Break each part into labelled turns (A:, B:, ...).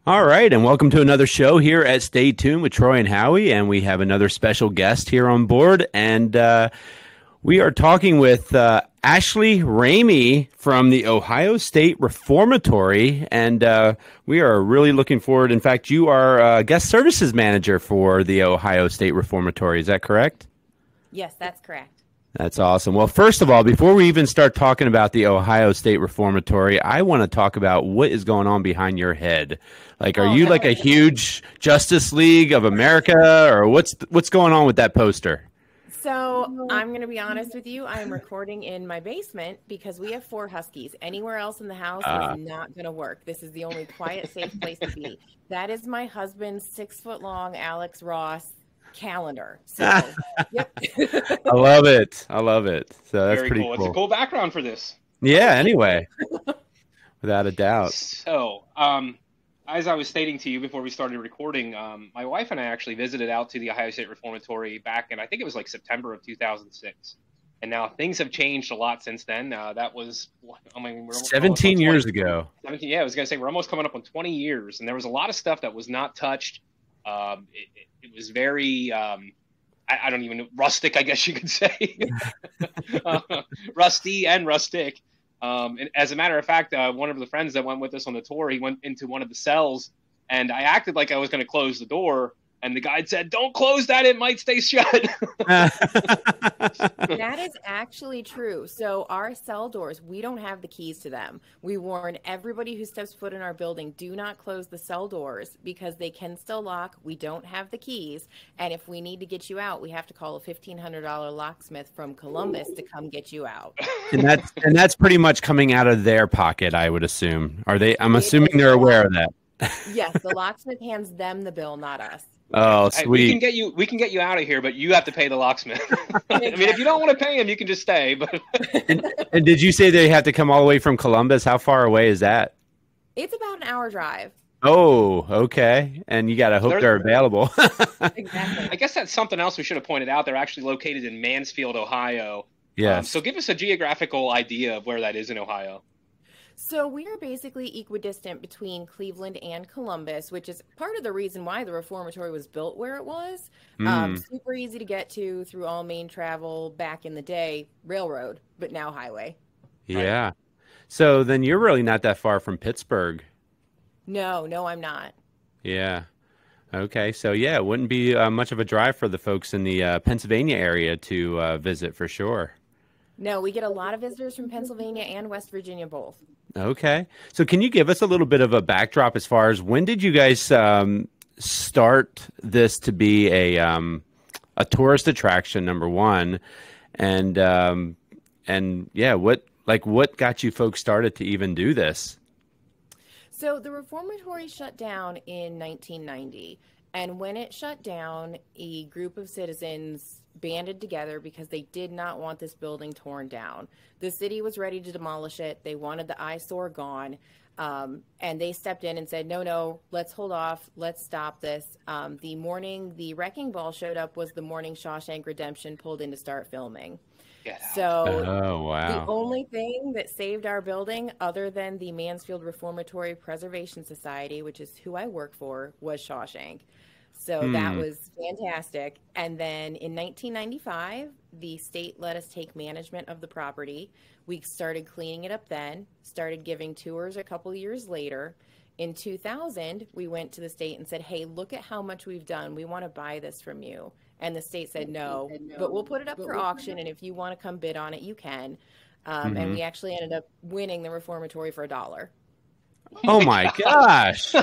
A: All right, and welcome to another show here at Stay Tuned with Troy and Howie, and we have another special guest here on board, and we are talking with Ashleigh Ramey from the Ohio State Reformatory, and we are really looking forward. In fact, you are guest services manager for the Ohio State Reformatory. Is that correct?
B: Yes, that's correct.
A: That's awesome. Well, first of all, before we even start talking about the Ohio State Reformatory, I want to talk about what is going on behind your head. Like, are you like a huge Justice League of America, or what's going on with that poster?
B: So I'm going to be honest with you. I'm recording in my basement because we have 4 huskies. Anywhere else in the house is not going to work. This is the only quiet, safe place to be. That is my husband's 6-foot-long Alex Ross calendar. So, yep.
A: I love it. So that's
C: Very
A: pretty
C: cool.
A: cool.
C: It's a cool background for this.
A: Yeah. Anyway, without a doubt.
C: So, as I was stating to you before we started recording, my wife and I actually visited out to the Ohio State Reformatory back in, I think it was like September of 2006. And now things have changed a lot since then. That was, we're
A: 17 years ago.
C: 17, yeah, I was going to say, we're almost coming up on 20 years. And there was a lot of stuff that was not touched. It was very, I don't even know, rustic, I guess you could say. Rusty and rustic. And as a matter of fact, one of the friends that went with us on the tour, he went into one of the cells, and I acted like I was going to close the door, and the guide said, "Don't close that; it might stay shut."
B: That is actually true. So our cell doors, we don't have the keys to them. We warn everybody who steps foot in our building, do not close the cell doors because they can still lock. We don't have the keys. And if we need to get you out, we have to call a $1,500 locksmith from Columbus to come get you out.
A: And that's pretty much coming out of their pocket, I would assume. Are they? I'm assuming they're aware of that.
B: Yes, the locksmith hands them the bill, not us.
A: Oh, sweet.
C: We can get you out of here, but you have to pay the locksmith. I mean, if you don't want to pay him, you can just stay. But
A: and did you say they have to come all the way from Columbus? How far away is that?
B: It's about an hour drive.
A: Oh, okay. And you got to hope they're available.
B: Exactly.
C: I guess that's something else we should have pointed out. They're actually located in Mansfield, Ohio.
A: Yes.
C: So give us a geographical idea of where that is in Ohio.
B: So we are basically equidistant between Cleveland and Columbus, which is part of the reason why the Reformatory was built where it was. Super easy to get to through all main travel back in the day, railroad, but now highway.
A: Yeah. Right. So then you're really not that far from Pittsburgh.
B: No, I'm not.
A: Yeah. Okay. So yeah, it wouldn't be much of a drive for the folks in the Pennsylvania area to visit for sure.
B: No, we get a lot of visitors from Pennsylvania and West Virginia both.
A: Okay. So can you give us a little bit of a backdrop as far as when did you guys start this to be a tourist attraction, number one, and yeah, what got you folks started to even do this?
B: So the Reformatory shut down in 1990, and when it shut down, a group of citizens banded together because they did not want this building torn down. The city was ready to demolish it. They wanted the eyesore gone. And they stepped in and said, no, let's hold off. Let's stop this. The morning the wrecking ball showed up was the morning Shaw Shank Redemption pulled in to start filming. So the only thing that saved our building other than the Mansfield Reformatory Preservation Society, which is who I work for, was Shaw Shank. So that was fantastic. And then in 1995, the state let us take management of the property. We started cleaning it up then, started giving tours a couple years later. In 2000, we went to the state and said, hey, look at how much we've done. We want to buy this from you. And the state said, no, but we'll put it up for auction. And if you want to come bid on it, you can. And we actually ended up winning the Reformatory for $1.
A: Oh, my gosh.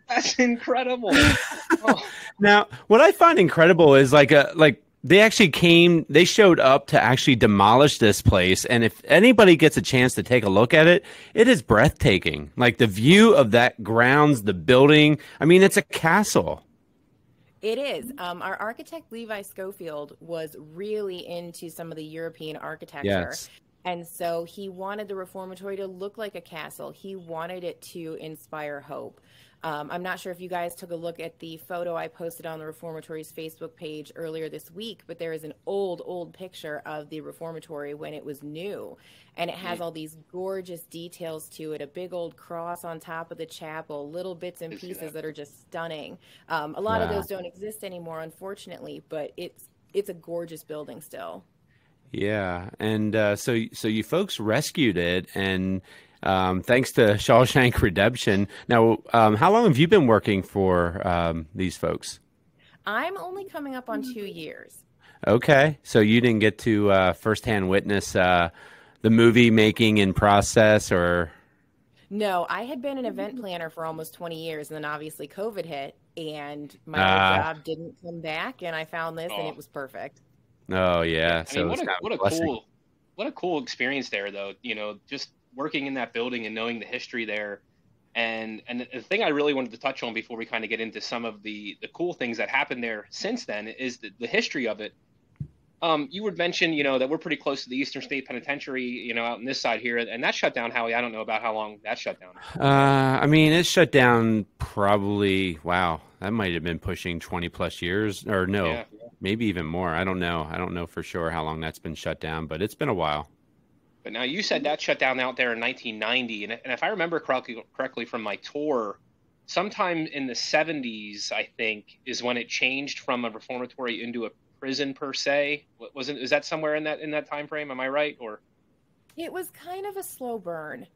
C: That's incredible. Oh.
A: Now, what I find incredible is they showed up to actually demolish this place. And if anybody gets a chance to take a look at it, it is breathtaking. Like the view of that grounds, the building. I mean, it's a castle.
B: It is. Our architect, Levi Schofield, was really into some of the European architecture.
A: Yes.
B: And so he wanted the Reformatory to look like a castle. He wanted it to inspire hope. I'm not sure if you guys took a look at the photo I posted on the Reformatory's Facebook page earlier this week, but there is an old picture of the Reformatory when it was new. And it has all these gorgeous details to it, a big old cross on top of the chapel, little bits and pieces that are just stunning. A lot of those don't exist anymore, unfortunately, but it's a gorgeous building still.
A: Yeah, and so you folks rescued it, and thanks to Shaw Shank Redemption. Now, how long have you been working for these folks?
B: I'm only coming up on 2 years.
A: Okay, so you didn't get to firsthand witness the movie making and process, or?
B: No, I had been an event planner for almost 20 years, and then obviously COVID hit, and my old job didn't come back, and I found this, and it was perfect.
A: Oh yeah,
C: I mean, what a cool experience there, though. You know, just working in that building and knowing the history there, and the thing I really wanted to touch on before we kind of get into some of the cool things that happened there since then is the history of it. You would mention, you know, that we're pretty close to the Eastern State Penitentiary, you know, out on this side here, and that shut down, Howie. I don't know about how long that shut down.
A: I mean, it shut down probably, wow, that might have been pushing 20 plus years, or no, maybe even more. I don't know. I don't know for sure how long that's been shut down, but it's been a while.
C: But now you said that shut down out there in 1990, and if I remember correctly from my tour, sometime in the 70s, I think, is when it changed from a reformatory into a prison per se. Is that somewhere in that time frame? Am I right? Or
B: it was kind of a slow burn.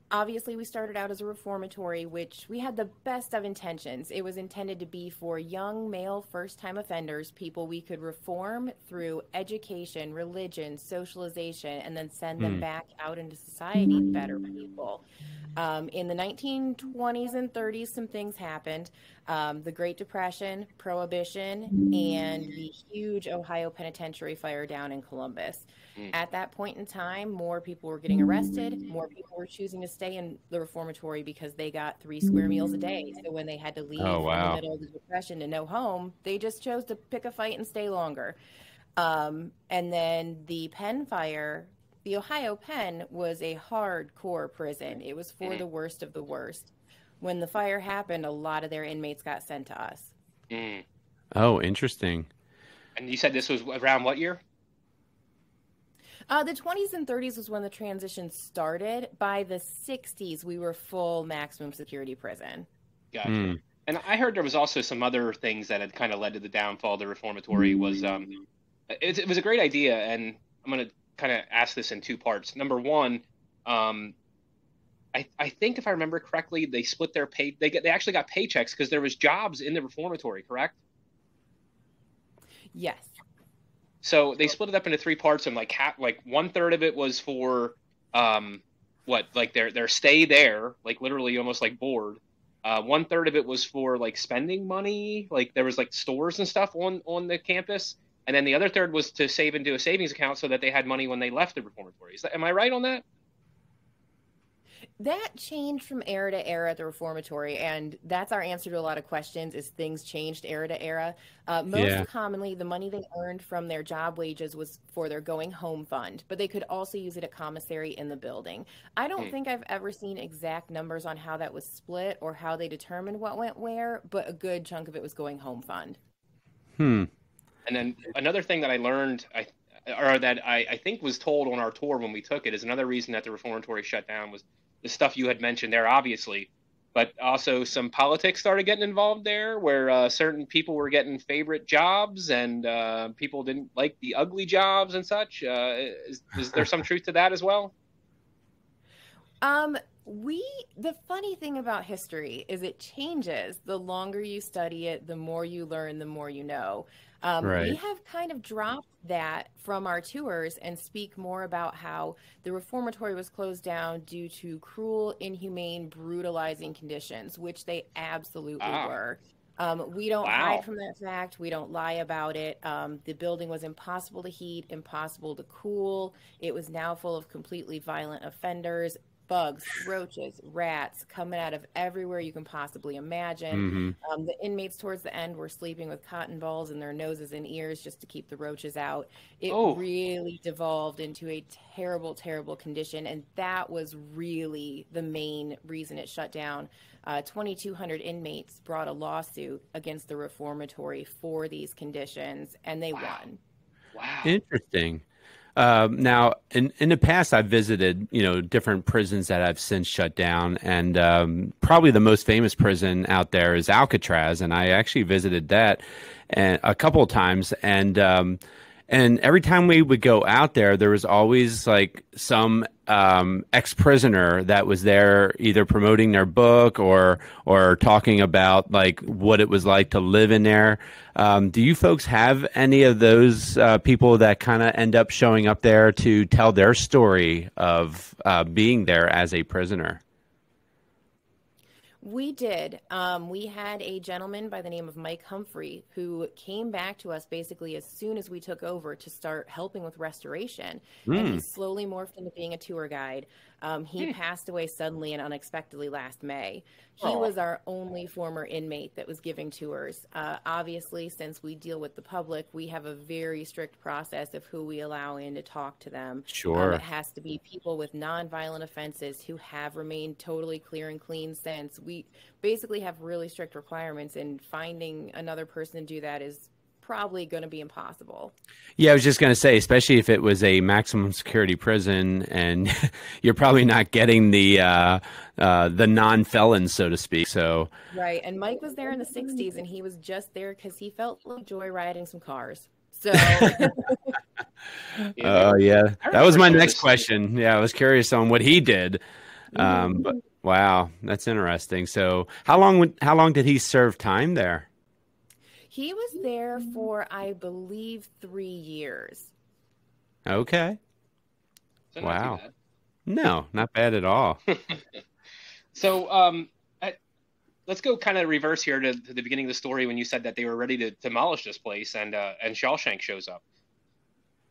B: Obviously, we started out as a reformatory, which we had the best of intentions. It was intended to be for young male first-time offenders, people we could reform through education, religion, socialization, and then send them back out into society better people. In the 1920s and 30s, some things happened. The Great Depression, Prohibition, and the huge Ohio Penitentiary fire down in Columbus. At that point in time, more people were getting arrested, more people were choosing to stay in the reformatory because they got 3 square meals a day. So when they had to leave in the middle of the Depression to no home, they just chose to pick a fight and stay longer. And then the Penn fire, the Ohio Penn was a hardcore prison. It was for the worst of the worst. When the fire happened, a lot of their inmates got sent to us.
A: Oh, interesting.
C: And you said this was around what year?
B: The 20s and 30s was when the transition started. By the 60s, we were full maximum security prison.
C: Gotcha. And I heard there was also some other things that had kind of led to the downfall of the reformatory. It was a great idea, and I'm going to kind of ask this in 2 parts. Number one, I think if I remember correctly, they split their pay. They actually got paychecks because there was jobs in the reformatory, correct?
B: Yes.
C: So they split it up into 3 parts, and like 1/3 of it was for their stay there, like literally almost like board. 1/3 of it was for like spending money, like there was like stores and stuff on the campus, and then the other third was to save into a savings account so that they had money when they left the reformatory. Am I right on that?
B: That changed from era to era at the reformatory, and that's our answer to a lot of questions, is things changed era to era. Most commonly, the money they earned from their job wages was for their going home fund, but they could also use it at commissary in the building. I don't think I've ever seen exact numbers on how that was split or how they determined what went where, but a good chunk of it was going home fund.
C: And then another thing that I learned, I think was told on our tour when we took it, is another reason that the reformatory shut down was the stuff you had mentioned there, obviously, but also some politics started getting involved there, where certain people were getting favorite jobs and people didn't like the ugly jobs and such. Is there some truth to that as well?
B: The funny thing about history is it changes. The longer you study it, the more you learn, the more you know. We have kind of dropped that from our tours and speak more about how the reformatory was closed down due to cruel, inhumane, brutalizing conditions, which they absolutely were. We don't hide from that fact. We don't lie about it. The building was impossible to heat, impossible to cool. It was now full of completely violent offenders. bugs, roaches, rats coming out of everywhere you can possibly imagine.
A: Mm-hmm.
B: The inmates towards the end were sleeping with cotton balls in their noses and ears just to keep the roaches out. It really devolved into a terrible, terrible condition, and that was really the main reason it shut down. 2,200 inmates brought a lawsuit against the reformatory for these conditions, and they won.
C: Wow.
A: Interesting. Now, in the past, I've visited, different prisons that I've since shut down, and probably the most famous prison out there is Alcatraz, and I actually visited that a couple of times, and every time we would go out there, there was always like some ex-prisoner that was there either promoting their book or talking about like what it was like to live in there. Do you folks have any of those people that kind of end up showing up there to tell their story of being there as a prisoner?
B: We did. We had a gentleman by the name of Mike Humphrey who came back to us basically as soon as we took over to start helping with restoration. And he slowly morphed into being a tour guide. He passed away suddenly and unexpectedly last May. He was our only former inmate that was giving tours. Obviously, since we deal with the public, we have a very strict process of who we allow in to talk to them.
A: Sure.
B: It has to be people with nonviolent offenses who have remained totally clear and clean since. We basically have really strict requirements, and finding another person to do that is probably going to be impossible.
A: Yeah, I was just going to say, especially if it was a maximum security prison, and you're probably not getting the non-felons, so to speak. So
B: right, and Mike was there in the '60s, and he was just there because he felt like joyriding some cars. So,
A: yeah, that was my next question. Yeah, I was curious on what he did. But wow, that's interesting. So, how long did he serve time there?
B: He was there for, I believe, 3 years.
A: Okay.
C: So
A: wow. No, not bad at all.
C: So let's go kind of reverse here to the beginning of the story when you said that they were ready to demolish this place and Shaw Shank shows up.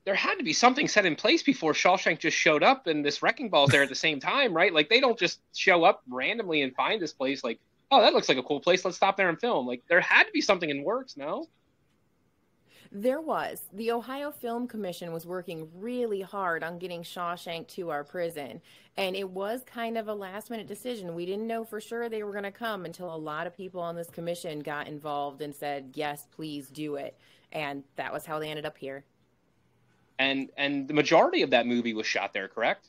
C: There had to be something set in place before Shaw Shank just showed up and this wrecking ball's there at the same time, right? Like they don't just show up randomly and find this place like, oh, that looks like a cool place. Let's stop there and film. Like, there had to be something in works, no?
B: There was. The Ohio Film Commission was working really hard on getting Shaw Shank to our prison, and it was kind of a last-minute decision. We didn't know for sure they were going to come until a lot of people on this commission got involved and said, yes, please do it. And that was how they ended up here.
C: And the majority of that movie was shot there, correct?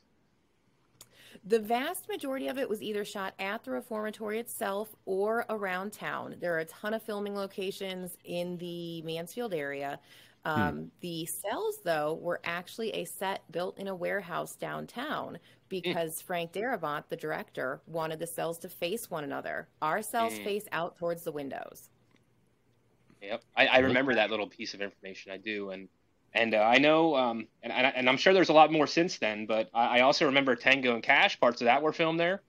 B: The vast majority of it was either shot at the reformatory itself or around town. There are a ton of filming locations in the Mansfield area. The cells, though, were actually a set built in a warehouse downtown because Frank Darabont, the director, wanted the cells to face one another. Our cells face out towards the windows.
C: Yep. I remember that little piece of information. I do. And I know, and I'm sure there's a lot more since then, but I also remember Tango and Cash, parts of that were filmed there.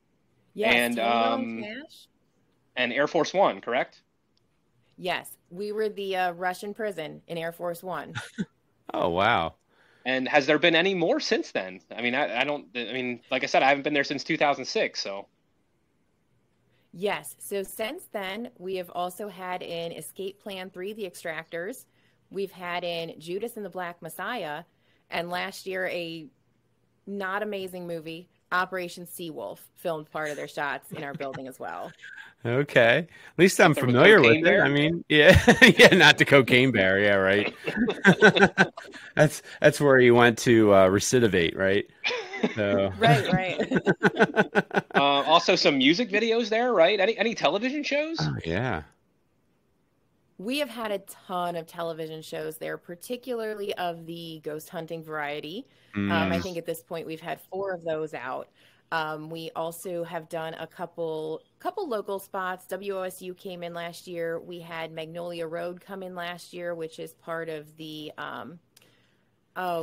B: Yes,
C: and,
B: Tango and Cash.
C: And Air Force One, correct?
B: Yes, we were the Russian prison in Air Force One.
A: Oh, wow.
C: And has there been any more since then? I mean, like I said, I haven't been there since 2006, so.
B: Yes, so since then, we have also had in Escape Plan 3, The Extractors. We've had in Judas and the Black Messiah, and last year a not amazing movie, Operation Seawolf, filmed part of their shots in our building as well.
A: Okay, at least I'm familiar with it. I mean, yeah, yeah, not the Cocaine Bear, yeah, right. that's where you went to recidivate, right? So.
B: Right.
C: Also, some music videos there, right? Any television shows?
A: Oh, yeah.
B: We have had a ton of television shows there, particularly of the ghost hunting variety. I think at this point we've had 4 of those out. We also have done a couple local spots. WOSU came in last year. We had Magnolia Road come in last year, which is part of the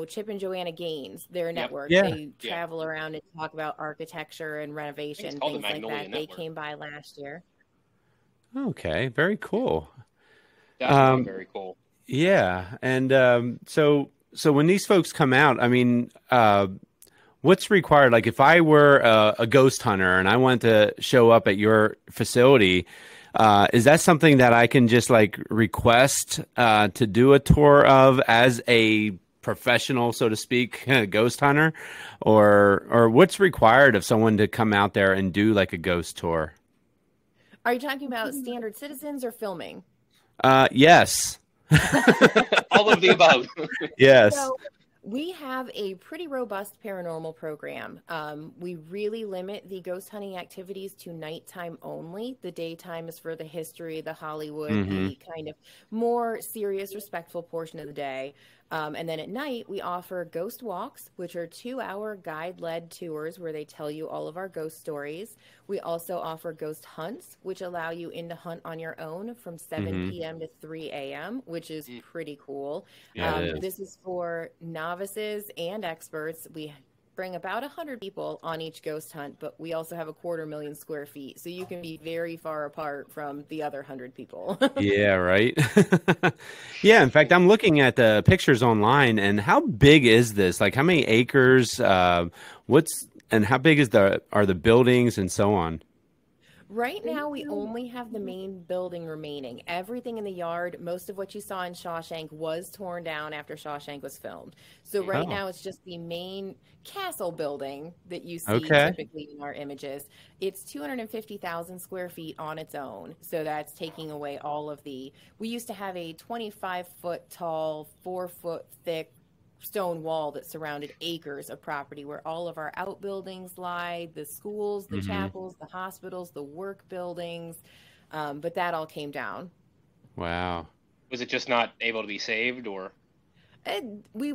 B: Chip and Joanna Gaines, their network.
A: Yeah.
B: They travel around and talk about architecture and renovation, things like that. Network. They came by last year.
A: Okay, very cool.
C: That's very cool.
A: Yeah, and so when these folks come out, I mean, What's required? Like if I were a ghost hunter and I wanted to show up at your facility, is that something that I can just like request to do a tour of as a professional, so to speak, ghost hunter, or what's required of someone to come out there and do like a ghost tour?
B: Are you talking about standard citizens or filming?
A: Yes.
C: All of the above.
A: Yes.
B: So we have a pretty robust paranormal program. We really limit the ghost hunting activities to nighttime only. The daytime is for the history, the Hollywood, the kind of more serious, respectful portion of the day. And then at night, we offer ghost walks, which are 2-hour guide-led tours where they tell you all of our ghost stories. We also offer ghost hunts, which allow you in to hunt on your own from 7 p.m. to 3 a.m., which is pretty cool.
A: Yeah,
B: This is for novices and experts. We bring about 100 people on each ghost hunt, but we also have 250,000 square feet, so you can be very far apart from the other 100 people.
A: Yeah, right. Yeah, in fact, I'm looking at the pictures online, and how big is this? Like, how many acres? And how big are the buildings and so on?
B: Right now, we only have the main building remaining. Everything in the yard, most of what you saw in Shaw Shank was torn down after Shaw Shank was filmed. So right now, it's just the main castle building that you see typically in our images. It's 250,000 square feet on its own. So that's taking away all of we used to have a 25-foot tall, 4-foot thick stone wall that surrounded acres of property where all of our outbuildings lie, the schools, the chapels, the hospitals, the work buildings. But that all came down.
A: Wow.
C: Was it just not able to be saved, or?
B: We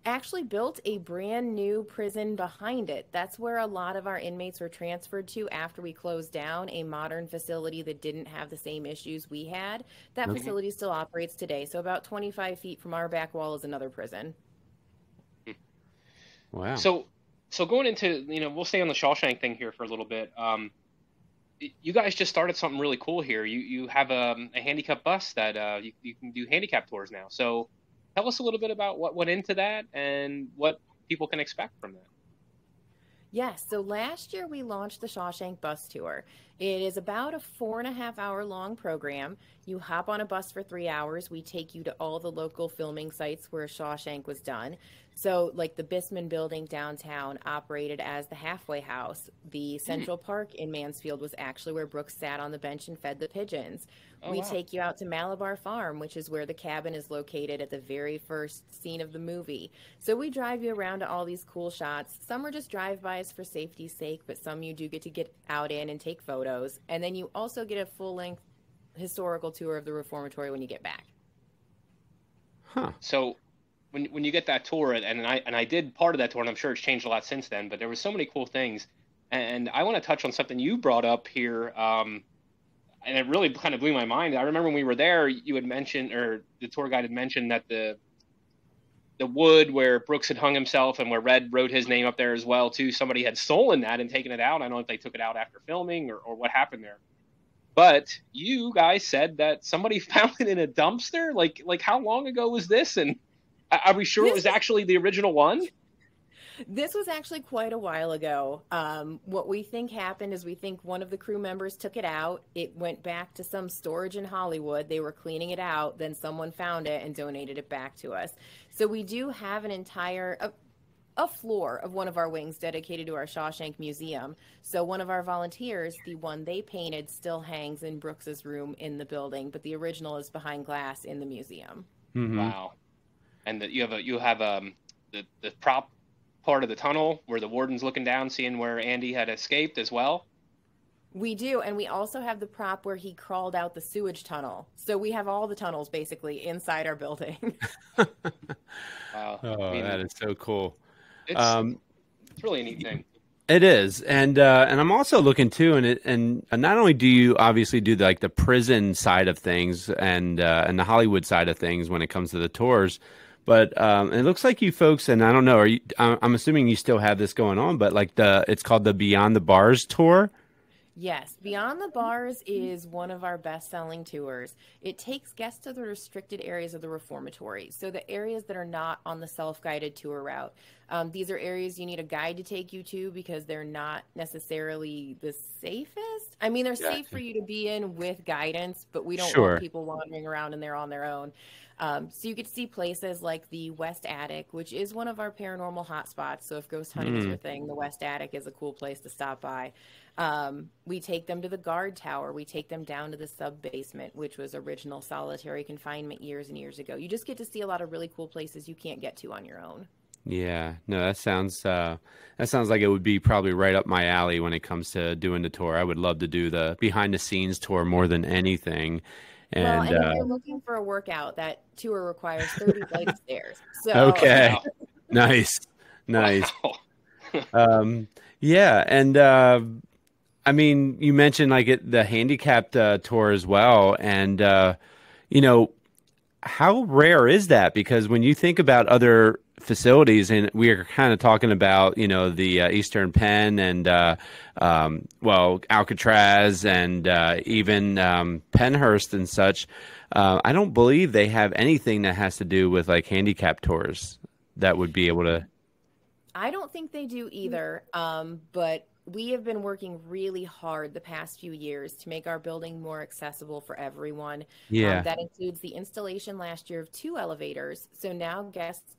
B: actually built a brand new prison behind it. That's where a lot of our inmates were transferred to after we closed down, a modern facility that didn't have the same issues we had. That facility still operates today. So about 25 feet from our back wall is another prison.
A: Wow.
C: So going into, we'll stay on the Shawshank thing here for a little bit. You guys just started something really cool here. You have a handicap bus that you can do handicap tours now. So tell us a little bit about what went into that and what people can expect from that.
B: Yes, so last year we launched the Shawshank Bus Tour. It is about a 4.5-hour long program. You hop on a bus for 3 hours. We take you to all the local filming sites where Shawshank was done. So like the Bisman building downtown operated as the halfway house. The Central Park in Mansfield was actually where Brooks sat on the bench and fed the pigeons. We take you out to Malabar Farm, which is where the cabin is located at the very first scene of the movie. So we drive you around to all these cool shots. Some are just drive-bys for safety's sake, but some you do get to get out in and take photos. And then you also get a full-length historical tour of the reformatory when you get back.
A: Huh.
C: So when you get that tour, and I did part of that tour, and I'm sure it's changed a lot since then, but there was so many cool things. And I want to touch on something you brought up here, and it really kind of blew my mind. I remember when we were there, you had mentioned, or the tour guide had mentioned, that the wood where Brooks had hung himself and where Red wrote his name up there as well, too, somebody had stolen that and taken it out. I don't know if they took it out after filming or what happened there. But you guys said that somebody found it in a dumpster. Like how long ago was this? And are we sure it was actually the original one?
B: This was actually quite a while ago. What we think happened is we think one of the crew members took it out. It went back to some storage in Hollywood. They were cleaning it out. Then someone found it and donated it back to us. So we do have an entire a floor of one of our wings dedicated to our Shawshank Museum. So one of our volunteers, the one they painted, still hangs in Brooks's room in the building, but the original is behind glass in the museum.
A: Mm-hmm.
C: Wow. And you have the prop part of the tunnel where the warden's looking down, seeing where Andy had escaped as well.
B: We do, and we also have the prop where he crawled out the sewage tunnel. So we have all the tunnels basically inside our building.
C: Wow.
A: Oh, that is so cool.
C: It's really a neat thing.
A: It is, and I'm also looking too, and not only do you obviously do the prison side of things and the Hollywood side of things when it comes to the tours, but it looks like you folks, and I don't know, I'm assuming you still have this going on, but it's called the Beyond the Bars tour.
B: Yes, Beyond the Bars is one of our best-selling tours. It takes guests to the restricted areas of the reformatory, so the areas that are not on the self-guided tour route. These are areas you need a guide to take you to because they're not necessarily the safest. I mean, they're safe for you to be in with guidance, but we don't want people wandering around in there on their own. So you get to see places like the West Attic, which is one of our paranormal hotspots. So if ghost hunting is your thing, the West Attic is a cool place to stop by. We take them to the guard tower. We take them down to the sub-basement, which was original solitary confinement years and years ago. You just get to see a lot of really cool places you can't get to on your own.
A: Yeah, no, that sounds like it would be probably right up my alley when it comes to doing the tour. I would love to do the behind the scenes tour more than anything. And,
B: and if you're looking for a work,out, that tour requires 30 flights of stairs. So
A: okay, nice. Wow. Yeah, and I mean, you mentioned like the handicapped tour as well, and how rare is that? Because when you think about other facilities, and we are kind of talking about, the Eastern Penn and, Alcatraz and even Pennhurst and such, I don't believe they have anything that has to do with like handicap tours that would be able to.
B: I don't think they do either, but we have been working really hard the past few years to make our building more accessible for everyone.
A: Yeah.
B: That includes the installation last year of 2 elevators. So now guests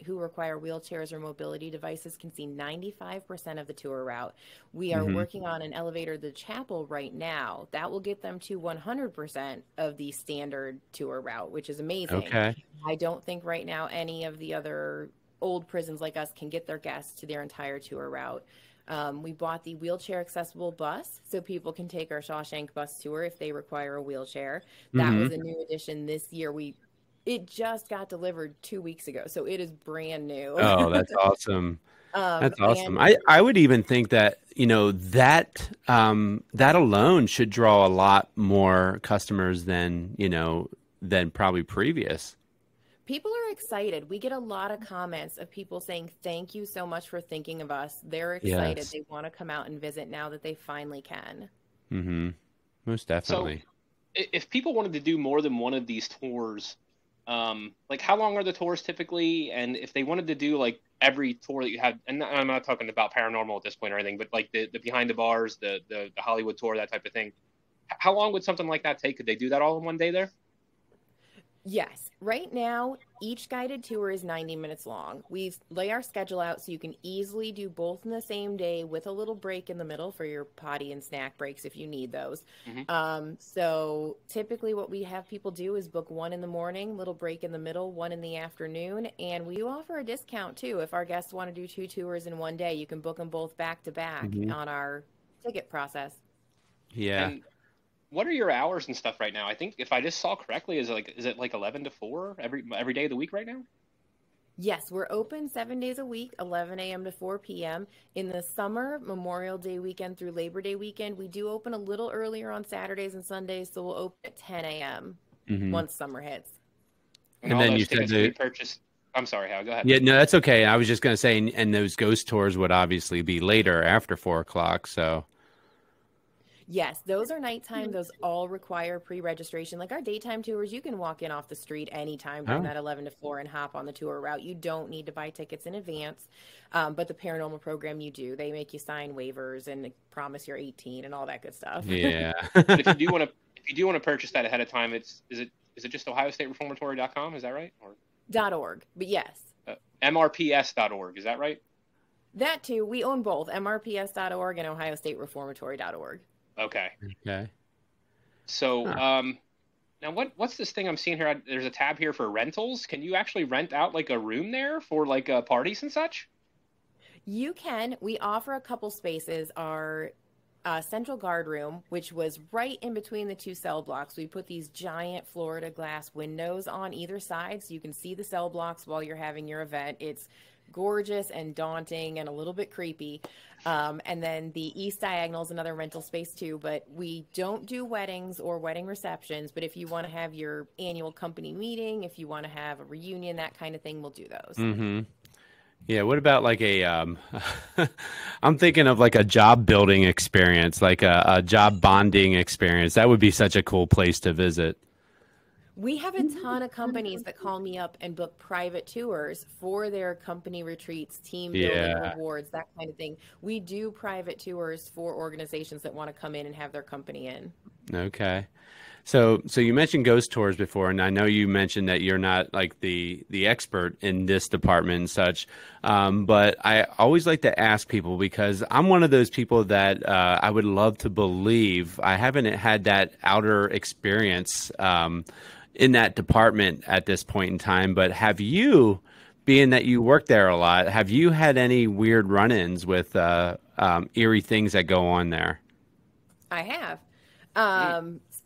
B: who require wheelchairs or mobility devices can see 95% of the tour route. We are working on an elevator to the chapel right now. That will get them to 100% of the standard tour route, which is amazing.
A: Okay.
B: I don't think right now any of the other old prisons like us can get their guests to their entire tour route. We bought the wheelchair accessible bus so people can take our Shaw Shank bus tour if they require a wheelchair. That was a new addition this year. It just got delivered 2 weeks ago, so it is brand new.
A: Oh, that's awesome. That's awesome. I would even think that, that alone should draw a lot more customers than probably previous.
B: People are excited. We get a lot of comments of people saying, thank you so much for thinking of us. They're excited. Yes. They want to come out and visit now that they finally can.
A: Mm-hmm. Most definitely.
C: So if people wanted to do more than one of these tours, like how long are the tours typically? And if they wanted to do like every tour that you have, and I'm not talking about paranormal at this point or anything, but like the behind the bars, the Hollywood tour, that type of thing, how long would something like that take? Could they do that all in one day there?
B: Yes. Right now, each guided tour is 90 minutes long. We lay our schedule out so you can easily do both in the same day with a little break in the middle for your potty and snack breaks if you need those. So typically what we have people do is book one in the morning, little break in the middle, one in the afternoon, and we offer a discount too. If our guests want to do 2 tours in one day, you can book them both back to back on our ticket process.
A: Yeah.
C: And what are your hours and stuff right now? I think if I just saw correctly, is it like 11 to 4 every day of the week right now?
B: Yes, we're open 7 days a week, 11 a.m. to 4 p.m. In the summer, Memorial Day weekend through Labor Day weekend, we do open a little earlier on Saturdays and Sundays, so we'll open at 10 a.m. Once summer hits.
C: And then you said we purchased. I'm sorry, Howie, go ahead.
A: Yeah, no, that's okay. I was just going to say, and those ghost tours would obviously be later after 4 o'clock, so.
B: Yes, those are nighttime. Those all require pre-registration. Like our daytime tours, you can walk in off the street anytime during that 11 to 4 and hop on the tour route. You don't need to buy tickets in advance. But the paranormal program, you do. They make you sign waivers and promise you're 18 and all that good stuff.
A: Yeah.
C: But if you do want to purchase that ahead of time, is it just OhioStateReformatory.com? Is that right? Or
B: .org. But yes.
C: MRPS.org. Is that right?
B: That too. We own both MRPS.org and OhioStateReformatory.org.
C: Okay.
A: So,
C: now what's this thing I'm seeing here? There's a tab here for rentals. Can you actually rent out like a room there for like parties and such?
B: You can. We offer a couple spaces. Our central guard room, which was right in between the 2 cell blocks. We put these giant Florida glass windows on either side so you can see the cell blocks while you're having your event. It's gorgeous and daunting and a little bit creepy. And then the East Diagonal is another rental space too, but we don't do weddings or wedding receptions. But if you want to have your annual company meeting, if you want to have a reunion, that kind of thing, we'll do those.
A: Yeah. What about like I'm thinking of like a job building experience, like a job bonding experience. That would be such a cool place to visit.
B: We have a ton of companies that call me up and book private tours for their company retreats, team building,
A: Yeah.
B: rewards, that kind of thing. We do private tours for organizations that want to come in and have their company in.
A: Okay. So you mentioned ghost tours before, and I know you mentioned that you're not like the expert in this department and such. But I always like to ask people because I'm one of those people that I would love to believe. I haven't had that outer experience in that department at this point in time. But have you, being that you work there a lot, have you had any weird run-ins with eerie things that go on there?
B: I have.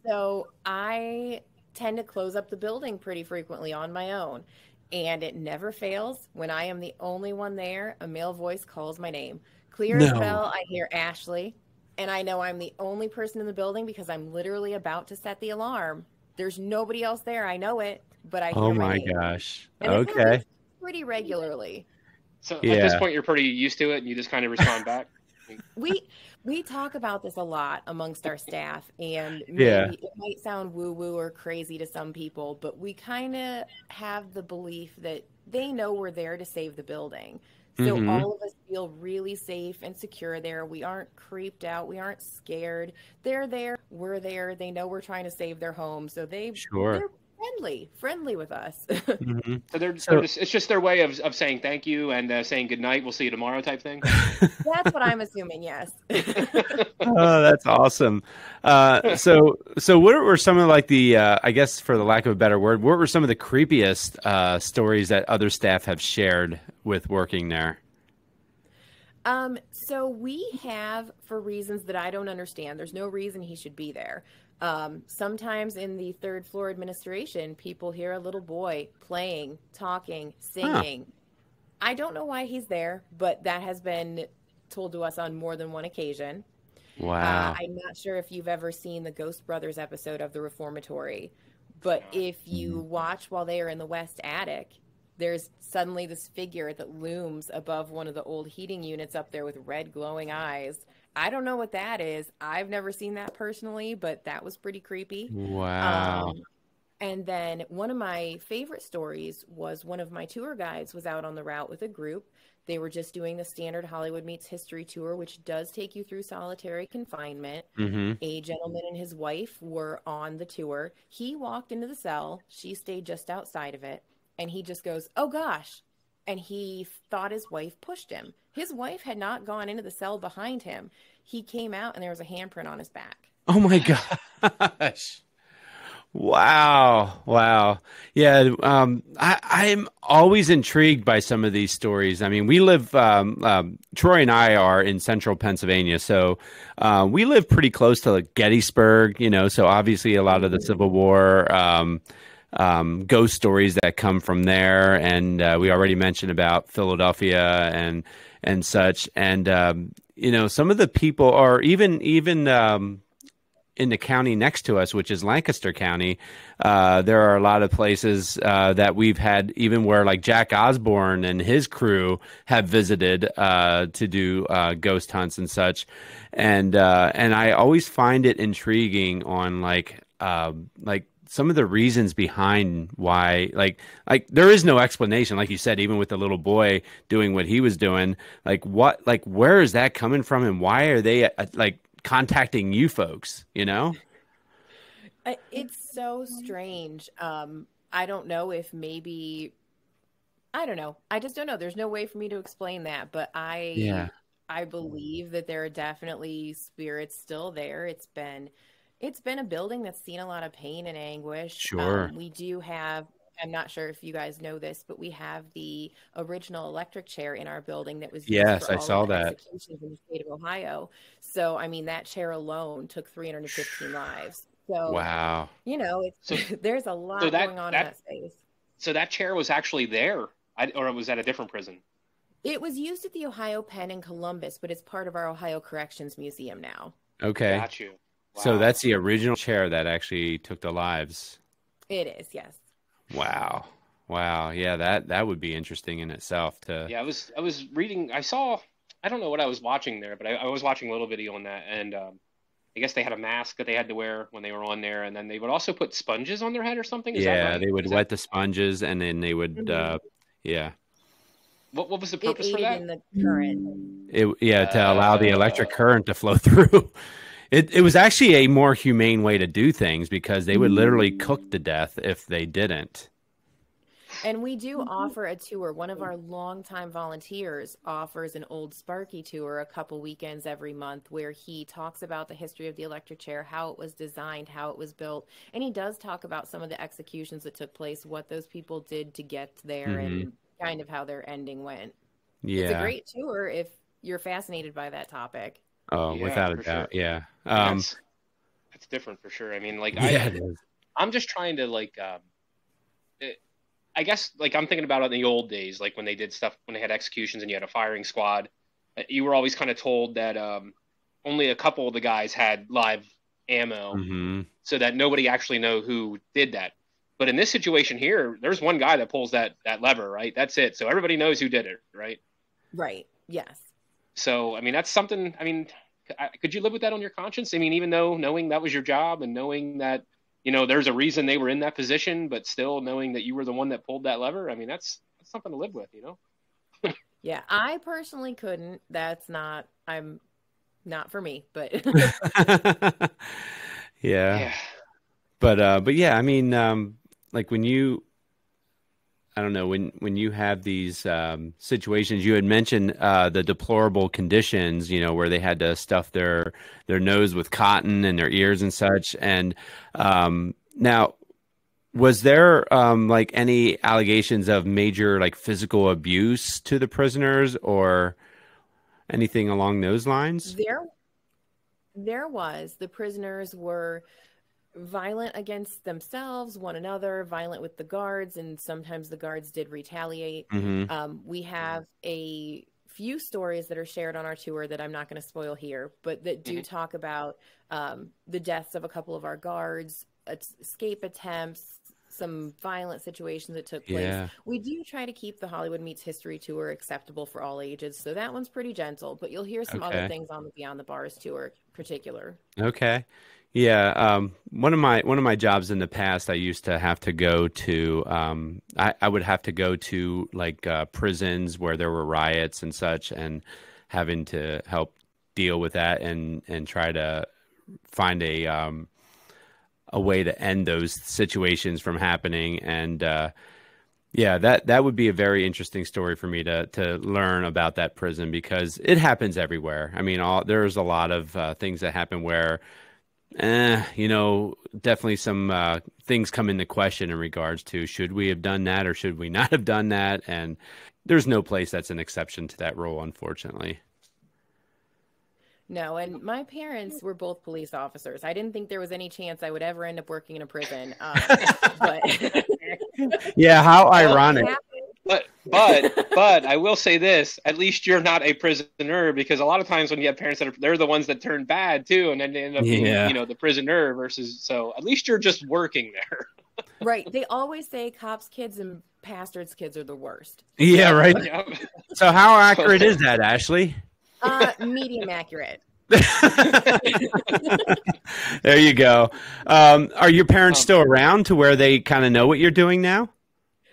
B: So I tend to close up the building pretty frequently on my own. And it never fails. When I am the only one there, a male voice calls my name. Clear as a bell, I hear Ashleigh. And I know I'm the only person in the building because I'm literally about to set the alarm. There's nobody else there. I know it, but I hear
A: Oh
B: my
A: my
B: name.
A: gosh.
B: And it
A: Okay.
B: happens pretty regularly.
C: So at this
A: Yeah.
C: point, you're pretty used to it, and you just kind of respond back.
B: We talk about this a lot amongst our staff, and
A: Yeah.
B: maybe it might sound woo-woo or crazy to some people, but we kind of have the belief that they know we're there to save the building. So
A: Mm-hmm.
B: all of us feel really safe and secure there. We aren't creeped out. We aren't scared. They're there. We're there. They know we're trying to save their home. So they're
A: Sure.
B: friendly with us.
A: Mm-hmm.
C: So
A: So,
C: it's just their way of saying thank you and saying good night. We'll see you tomorrow type thing.
B: That's what I'm assuming, yes.
A: oh, that's awesome. So what were some of like the, I guess for the lack of a better word, what were some of the creepiest stories that other staff have shared with working there?
B: So we have, for reasons that I don't understand, there's no reason he should be there. Sometimes in the third floor administration, people hear a little boy playing, talking, singing. I don't know why he's there, but that has been told to us on more than one occasion.
A: Wow.
B: I'm not sure if you've ever seen the Ghost Brothers episode of the Reformatory, but if you watch while they are in the West Attic, there's suddenly this figure that looms above one of the old heating units up there with red glowing eyes. I don't know what that is. I've never seen that personally, but that was pretty creepy.
A: Wow.
B: And then one of my favorite stories was one of my tour guides was out on the route with a group. They were just doing the standard Hollywood Meets History tour, which does take you through solitary confinement.
A: Mm-hmm.
B: A gentleman and his wife were on the tour. He walked into the cell. She stayed just outside of it. And he just goes, "Oh, gosh." And he thought his wife pushed him. His wife had not gone into the cell behind him. He came out and there was a handprint on his back.
A: Oh my gosh. Wow. Wow. Yeah. I'm always intrigued by some of these stories. I mean, we live, Troy and I are in central Pennsylvania. So, we live pretty close to like Gettysburg, you know, so obviously a lot of the Civil War, ghost stories that come from there. And, we already mentioned about Philadelphia and such. And, you know, some of the people are even, in the county next to us, which is Lancaster County, there are a lot of places that we've had, even where like Jack Osbourne and his crew have visited to do ghost hunts and such, and I always find it intriguing on like some of the reasons behind why like there is no explanation, like you said, even with the little boy doing what he was doing, like where is that coming from, and why are they like contacting you folks, you know?
B: It's so strange. I don't know if maybe, I don't know. I just don't know. There's no way for me to explain that, but I believe that there are definitely spirits still there. It's been a building that's seen a lot of pain and anguish.
A: Sure.
B: We do have, I'm not sure if you guys know this, but we have the original electric chair in our building that was used
A: Yes,
B: for
A: I
B: all
A: saw
B: of the
A: that.
B: executions in the state of Ohio. So, I mean, that chair alone took 315 lives. So,
A: Wow.
B: you know, there's a lot going on in that space.
C: So that chair was actually there, or was at a different prison?
B: It was used at the Ohio Penn in Columbus, but it's part of our Ohio Corrections Museum now.
A: Okay.
C: Got you. Wow.
A: So that's the original chair that actually took the lives.
B: It is, yes.
A: Wow. Wow. Yeah, that would be interesting in itself to.
C: Yeah, I was reading, I don't know what I was watching there, but I was watching a little video on that, and I guess they had a mask that they had to wear when they were on there, and then they would also put sponges on their head or something. Is that
A: Yeah,
C: right?
A: they would
C: Is
A: wet
C: that
A: the sponges, and then they would,
B: Mhm.
A: yeah,
C: what was the
B: It
C: purpose for
B: aided
C: that?
B: in the current.
A: yeah, to allow the electric
C: Uh,
A: current to flow through. It was actually a more humane way to do things because they would literally cook to death if they didn't.
B: And we do offer a tour. One of our longtime volunteers offers an old Sparky tour a couple weekends every month where he talks about the history of the electric chair, how it was designed, how it was built. And he does talk about some of the executions that took place, what those people did to get there,
A: Hmm.
B: and kind of how their ending went. It's a
A: Yeah.
B: great tour if you're fascinated by that topic.
A: Oh,
C: yeah,
A: without a
C: for sure.
A: doubt. Yeah.
C: I mean, that's different for sure. I mean, like
A: Yeah, it is.
C: I'm just trying to like I guess like I'm thinking about it in the old days, like when they did stuff when they had executions and you had a firing squad. You were always kind of told that only a couple of the guys had live ammo,
A: Hmm.
C: so that nobody actually know who did that. But in this situation here, there's one guy that pulls that lever, right? That's it. So everybody knows who did it, right?
B: Right. Yes.
C: So I mean, that's something. I mean, could you live with that on your conscience? I mean, even though knowing that was your job and knowing that there's a reason they were in that position, but still knowing that you were the one that pulled that lever. I mean, that's something to live with.
B: Yeah. I personally couldn't. I'm not for me, but
A: Yeah.
C: Yeah.
A: But yeah, I mean, like I don't know, when you have these situations, you had mentioned the deplorable conditions, where they had to stuff their nose with cotton and their ears and such. And now, was there like any allegations of major like physical abuse to the prisoners or anything along those lines?
B: there was. The prisoners were violent against themselves, one another, violent with the guards, and sometimes the guards did retaliate.
A: Hmm.
B: We have a few stories that are shared on our tour that I'm not going to spoil here, but that do talk about the deaths of a couple of our guards, escape attempts, some violent situations that took place.
A: Yeah.
B: We do try to keep the Hollywood Meets History tour acceptable for all ages, so that one's pretty gentle, but you'll hear some other
A: Okay.
B: things on the Beyond the Bars tour in particular.
A: Okay. Yeah. One of my jobs in the past, I used to have to go to, I would have to go to like prisons where there were riots and such, and having to help deal with that and try to find a way to end those situations from happening. And yeah, that would be a very interesting story for me to learn about that prison because it happens everywhere. I mean, there's a lot of things that happen where definitely some things come into question in regards to should we have done that or should we not have done that? And there's no place that's an exception to that rule, unfortunately.
B: No, and my parents were both police officers. I didn't think there was any chance I would ever end up working in a prison. But
A: Yeah, how
C: Well,
A: ironic.
C: but I will say this: at least you're not a prisoner, because a lot of times when you have parents they're the ones that turn bad too, and then they end up being
A: Yeah.
C: the prisoner versus. So at least you're just working there.
B: right, they always say cops' kids and pastors' kids are the worst.
A: Yeah, right.
C: Yeah.
A: So how accurate is that, Ashley?
B: Medium accurate.
A: There you go. Are your parents still around to where they kind of know what you're doing now?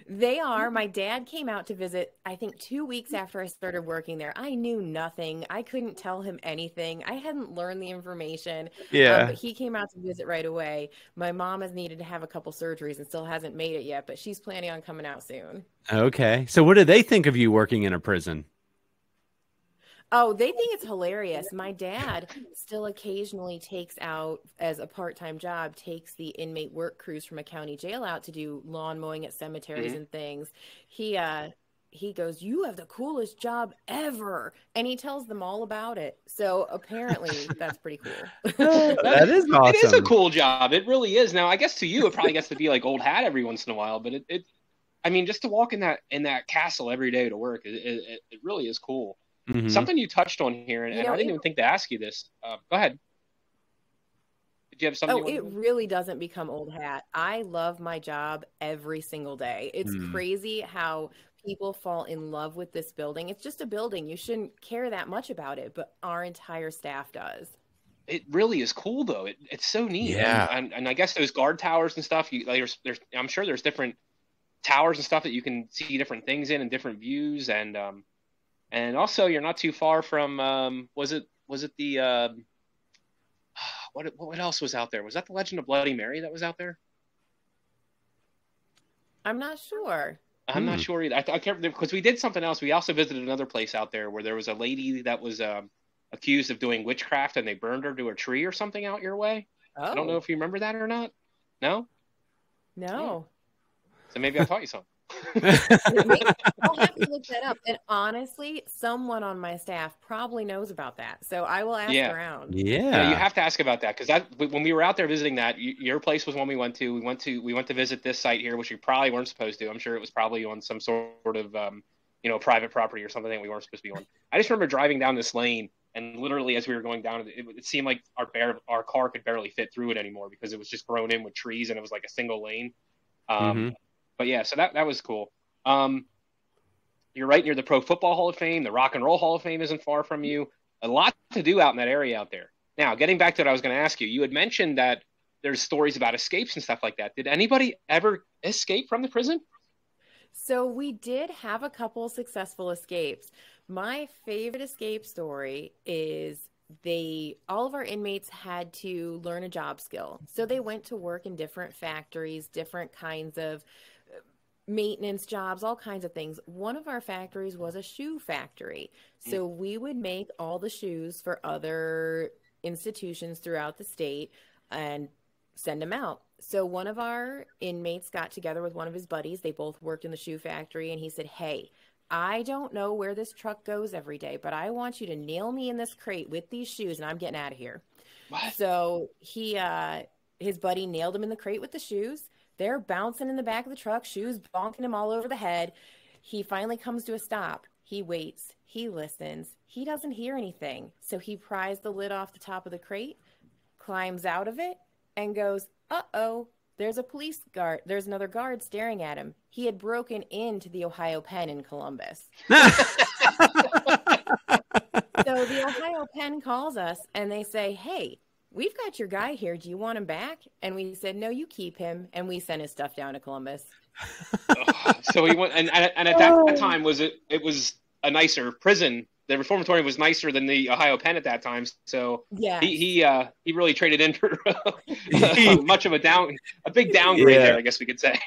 B: They are. My dad came out to visit, I think 2 weeks after I started working there. I knew nothing. I couldn't tell him anything. I hadn't learned the information.
A: Yeah.
B: But he came out to visit right away. My mom has needed to have a couple surgeries and still hasn't made it yet, but she's planning on coming out soon.
A: Okay. So what do they think of you working in a prison?
B: Oh, they think it's hilarious. My dad still occasionally takes out, as a part-time job, takes the inmate work crews from a county jail out to do lawn mowing at cemeteries and things. He goes, "You have the coolest job ever," and he tells them all about it. So apparently, that's pretty cool.
A: That is awesome.
C: It is a cool job. It really is. Now, I guess to you, it probably gets to be like old hat every once in a while, but I mean, just to walk in that castle every day to work, it really is cool.
A: Mhm.
C: Something you touched on here, and I didn't even think to ask you this. Go ahead. Did you have something?
B: Oh, it really doesn't become old hat. I love my job every single day. It's crazy how people fall in love with this building. It's just a building. You shouldn't care that much about it, but our entire staff does.
C: it really is cool though. It's so neat.
A: Yeah.
C: And I guess those guard towers and stuff, I'm sure there's different towers and stuff that you can see different things in and different views. And also you're not too far from, was it the, what else was out there? Was that the Legend of Bloody Mary that was out there?
B: I'm not sure.
C: I'm not sure either. I can't, because we did something else. We also visited another place out there where there was a lady that was accused of doing witchcraft, and they burned her to a tree or something out your way.
B: Oh.
C: I don't know if you remember that or not. No?
B: No.
C: So maybe I taught you something.
B: I'll have to look that up. And honestly, someone on my staff probably knows about that. So I will ask around.
A: Yeah,
C: you have to ask about that, because when we were out there visiting that, your place was one we went to. We went to visit this site here, which we probably weren't supposed to. I'm sure it was probably on some sort of private property or something that we weren't supposed to be on. I just remember driving down this lane, and literally as we were going down, it seemed like our car could barely fit through it anymore because it was just grown in with trees, and it was like a single lane. But yeah, so that was cool. You're right near the Pro Football Hall of Fame. The Rock and Roll Hall of Fame isn't far from you. A lot to do out in that area out there. Now, getting back to what I was going to ask you, you had mentioned that there's stories about escapes and stuff like that. Did anybody ever escape from the prison?
B: So we did have a couple successful escapes. My favorite escape story is all of our inmates had to learn a job skill. So they went to work in different factories, different kinds of maintenance jobs, all kinds of things. One of our factories was a shoe factory. So we would make all the shoes for other institutions throughout the state and send them out. So one of our inmates got together with one of his buddies. They both worked in the shoe factory, and he said, "Hey, I don't know where this truck goes every day, but I want you to nail me in this crate with these shoes, and I'm getting out of here." What? So his buddy nailed him in the crate with the shoes. They're bouncing in the back of the truck, shoes bonking him all over the head. He finally comes to a stop. He waits. He listens. He doesn't hear anything. So he pries the lid off the top of the crate, climbs out of it, and goes, "Uh-oh, there's a police guard. There's another guard staring at him." He had broken into the Ohio Pen in Columbus. So the Ohio Pen calls us, and they say, "Hey, we've got your guy here. Do you want him back?" And we said, "No, you keep him." And we sent his stuff down to Columbus.
C: So he went, and at that time, it was a nicer prison. The reformatory was nicer than the Ohio Pen at that time. So yeah, he really traded in for much of a big downgrade there, I guess we could say.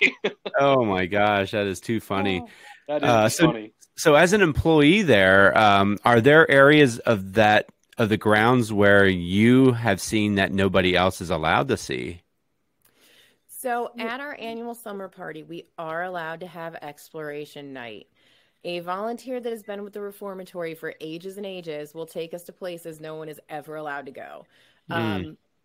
A: Oh my gosh, that is too funny.
C: That is funny.
A: So as an employee there, are there areas of the grounds where you have seen that nobody else is allowed to see?
B: So at our annual summer party, we are allowed to have exploration night. A volunteer that has been with the reformatory for ages and ages will take us to places no one is ever allowed to go.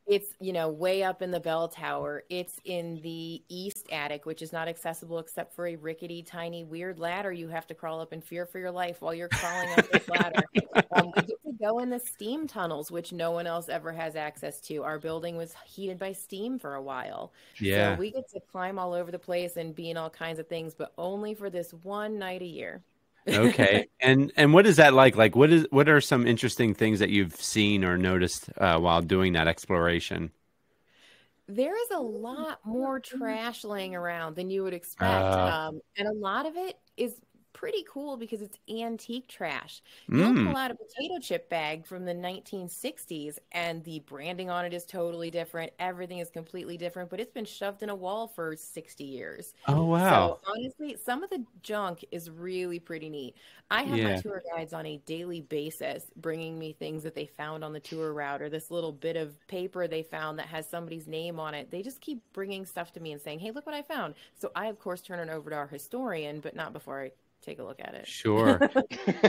B: It's, way up in the bell tower. It's in the east attic, which is not accessible except for a rickety, tiny, weird ladder you have to crawl up in fear for your life while you're crawling up this ladder. We get to go in the steam tunnels, which no one else ever has access to. Our building was heated by steam for a while.
A: Yeah.
B: So we get to climb all over the place and be in all kinds of things, but only for this one night a year.
A: Okay. And what is that like? Like, what are some interesting things that you've seen or noticed while doing that exploration?
B: There is a lot more trash laying around than you would expect. And a lot of it is pretty cool because it's antique trash. You'll pull out a potato chip bag from the 1960s and the branding on it is totally different. Everything is completely different, but it's been shoved in a wall for 60 years.
A: Oh, wow.
B: So honestly, some of the junk is really pretty neat. I have my tour guides on a daily basis bringing me things that they found on the tour route, or this little bit of paper they found that has somebody's name on it. They just keep bringing stuff to me and saying, "Hey, look what I found." So I, of course, turn it over to our historian, but not before I take a look at it.
A: Sure.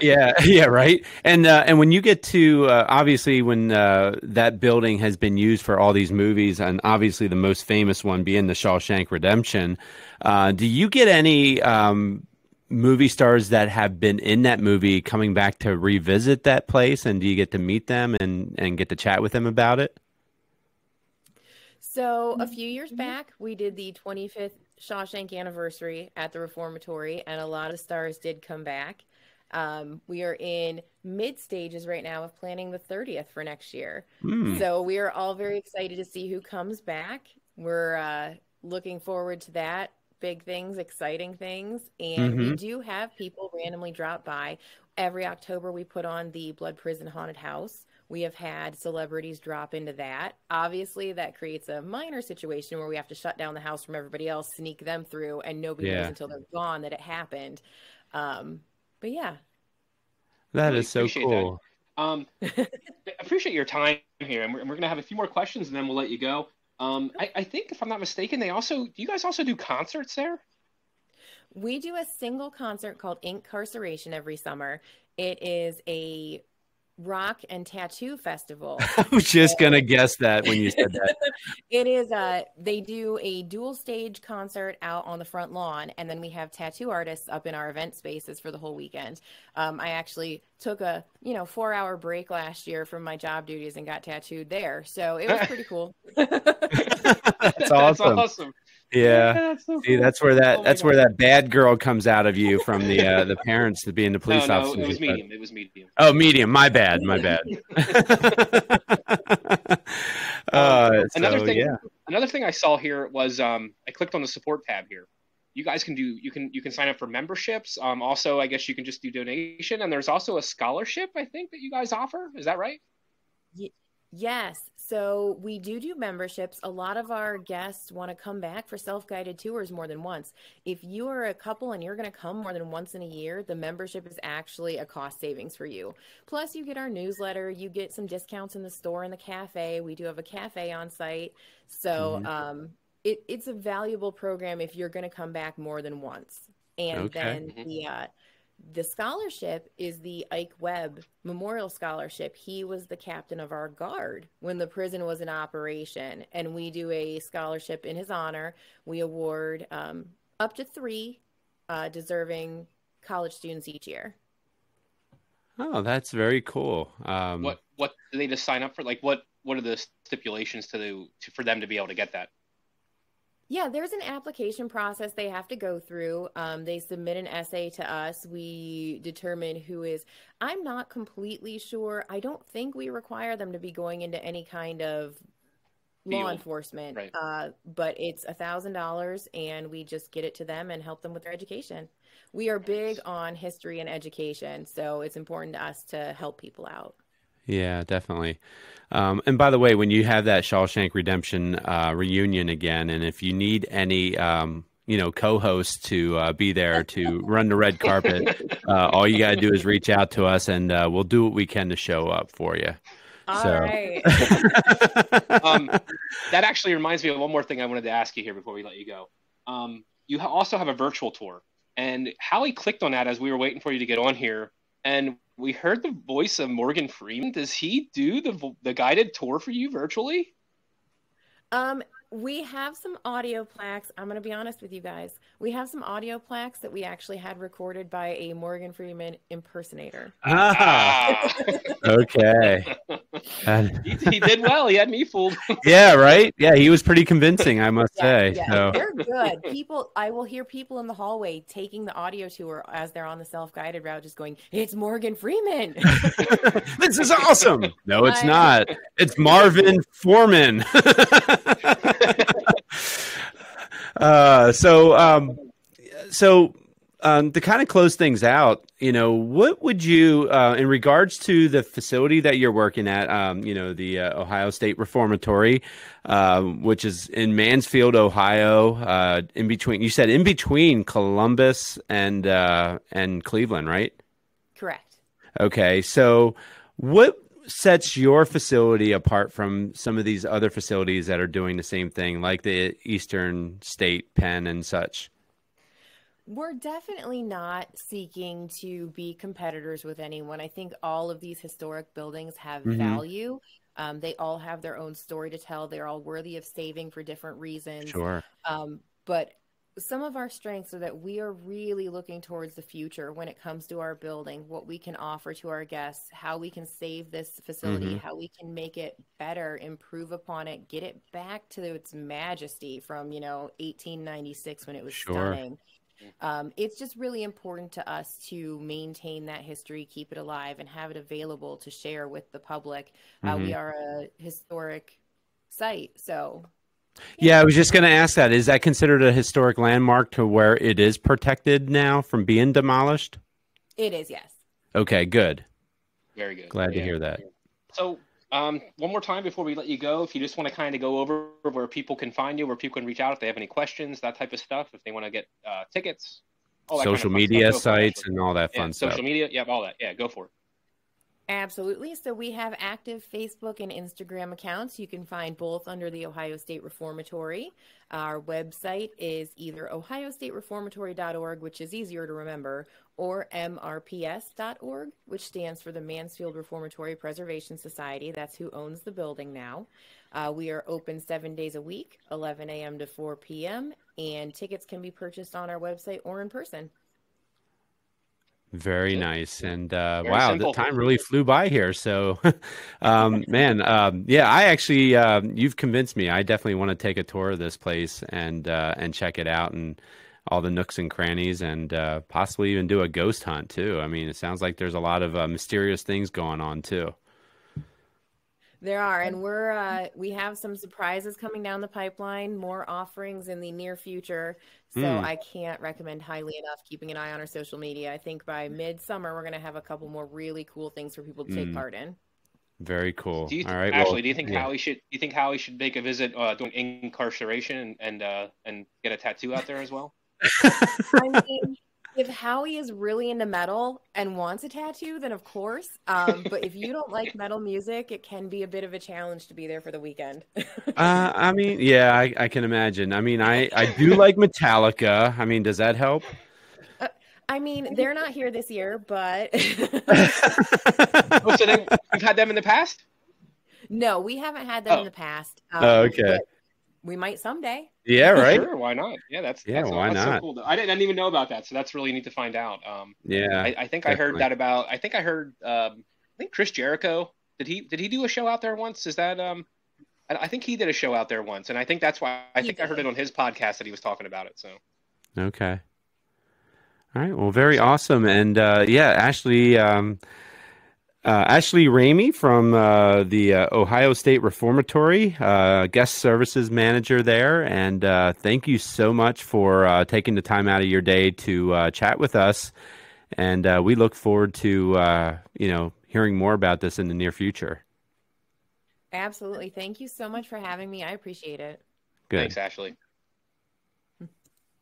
A: Yeah, right. And when you get to obviously when that building has been used for all these movies, and obviously the most famous one being the Shaw Shank Redemption, do you get any movie stars that have been in that movie coming back to revisit that place, and do you get to meet them and get to chat with them about it?
B: So a few years back, we did the 25th Shaw Shank anniversary at the reformatory, and a lot of stars did come back. We are in mid stages right now of planning the 30th for next year.
A: Mm.
B: So we are all very excited to see who comes back. We're looking forward to that. Big things, exciting things. And we do have people randomly drop by. Every October, we put on the Blood Prison Haunted House. We have had celebrities drop into that. Obviously, that creates a minor situation where we have to shut down the house from everybody else, sneak them through, and nobody knows until they're gone that it happened. But yeah.
A: That is so cool.
C: I appreciate your time here. And we're going to have a few more questions and then we'll let you go. I think, if I'm not mistaken, do you guys also do concerts there?
B: We do a single concert called Incarceration every summer. It is a rock and tattoo festival.
A: I was just going to guess that when you said that.
B: It is, they do a dual stage concert out on the front lawn, and then we have tattoo artists up in our event spaces for the whole weekend. I actually took a 4-hour break last year from my job duties and got tattooed there. So it was pretty cool.
A: That's awesome.
C: That's awesome.
A: Yeah.
C: That's so cool.
A: See, that's where that bad girl comes out of you from the parents to being the police officers.
C: No, it was medium. It was medium.
A: Oh, medium. My bad.
C: Another thing I saw here was I clicked on the support tab here. You guys you can sign up for memberships. Also, I guess you can just do donation, and there's also a scholarship I think that you guys offer. Is that right?
B: Yes. So we do memberships. A lot of our guests want to come back for self-guided tours more than once. If you are a couple and you're going to come more than once in a year, the membership is actually a cost savings for you. Plus, you get our newsletter. You get some discounts in the store and the cafe. We do have a cafe on site. So it's a valuable program if you're going to come back more than once. And then the scholarship is the Ike Webb Memorial Scholarship. He was the captain of our guard when the prison was in operation, and we do a scholarship in his honor. We award up to 3 deserving college students each year.
A: Oh, that's very cool.
C: What do they just sign up for? Like, what are the stipulations for them to be able to get that?
B: Yeah, there's an application process they have to go through. They submit an essay to us. We determine who is. I'm not completely sure. I don't think we require them to be going into any kind of law enforcement,
C: right.
B: But it's $1,000, and we just get it to them and help them with their education. We are big on history and education, so it's important to us to help people out.
A: Yeah, definitely. And by the way, when you have that Shaw Shank Redemption reunion again, and if you need any, co-hosts to be there to run the red carpet, all you got to do is reach out to us, and we'll do what we can to show up for you.
B: All right.
C: That actually reminds me of one more thing I wanted to ask you here before we let you go. You also have a virtual tour, and Howie clicked on that as we were waiting for you to get on here, and we heard the voice of Morgan Freeman. Does he do the guided tour for you virtually?
B: We have some audio plaques. I'm going to be honest with you guys. We have some audio plaques that we actually had recorded by a Morgan Freeman impersonator.
A: Okay.
C: He did well. He had me fooled.
A: Yeah, right? Yeah, he was pretty convincing, I must say.
B: Yeah.
A: So.
B: They're good. I will hear people in the hallway taking the audio tour as they're on the self-guided route just going, "It's Morgan Freeman."
A: This is awesome. No, it's not. It's Marvin Foreman. To kind of close things out, what would you, in regards to the facility that you're working at, the Ohio State Reformatory, which is in Mansfield, Ohio, in between Columbus and Cleveland, right?
B: Correct.
A: Okay. So what sets your facility apart from some of these other facilities that are doing the same thing, like the Eastern State Pen and such?
B: We're definitely not seeking to be competitors with anyone. I think all of these historic buildings have value. They all have their own story to tell. They're all worthy of saving for different reasons.
A: Sure.
B: But some of our strengths are that we are really looking towards the future when it comes to our building, what we can offer to our guests, how we can save this facility, how we can make it better, improve upon it, get it back to its majesty from, 1896 when it was stunning. It's just really important to us to maintain that history, keep it alive, and have it available to share with the public. We are a historic site, so.
A: Yeah, I was just going to ask that. Is that considered a historic landmark to where it is protected now from being demolished?
B: It is, yes.
A: Okay, good.
C: Very good.
A: Glad to hear that.
C: So one more time before we let you go, if you just want to kind of go over where people can find you, where people can reach out if they have any questions, that type of stuff, if they want to get tickets, all that
A: social
C: kind of
A: media
C: stuff,
A: sites and all that fun stuff.
C: Social media, all that. Yeah, go for it.
B: Absolutely. So we have active Facebook and Instagram accounts. You can find both under the Ohio State Reformatory. Our website is either ohiostatereformatory.org, which is easier to remember, or mrps.org, which stands for the Mansfield Reformatory Preservation Society. That's who owns the building now. We are open 7 days a week, 11 a.m. to 4 p.m., and tickets can be purchased on our website or in person.
A: Very nice. And
C: wow,
A: the time really flew by here. So, man, I actually, you've convinced me. I definitely want to take a tour of this place and check it out and all the nooks and crannies and possibly even do a ghost hunt too. I mean, it sounds like there's a lot of mysterious things going on too.
B: There are, and we have some surprises coming down the pipeline, more offerings in the near future. So I can't recommend highly enough keeping an eye on our social media. I think by midsummer, we're going to have a couple more really cool things for people to take part in.
A: Very cool. All right,
C: Ashleigh, do you think Howie should make a visit doing incarceration and get a tattoo out there as well?
B: I mean, if Howie is really into metal and wants a tattoo, then of course. But if you don't like metal music, it can be a bit of a challenge to be there for the weekend.
A: I mean, yeah, I can imagine. I mean, I do like Metallica. I mean, does that help?
B: I mean, they're not here this year, but.
C: Oh, so we've had them in the past?
B: No, we haven't had them in the past.
A: Okay.
B: We might someday.
A: Yeah, right.
C: Sure, why not? Yeah, that's
A: why not?
C: So cool. I didn't even know about that, so that's really neat to find out. I think
A: definitely.
C: I heard that about. I think Chris Jericho did he do a show out there once? Is that I think he did a show out there once, and I think that's why I heard it on his podcast that he was talking about it. So
A: okay, all right, well, very awesome, and Ashleigh. Ashleigh Ramey from the Ohio State Reformatory, guest services manager there. And thank you so much for taking the time out of your day to chat with us. And we look forward to, hearing more about this in the near future.
B: Absolutely. Thank you so much for having me. I appreciate it.
A: Good.
C: Thanks, Ashleigh.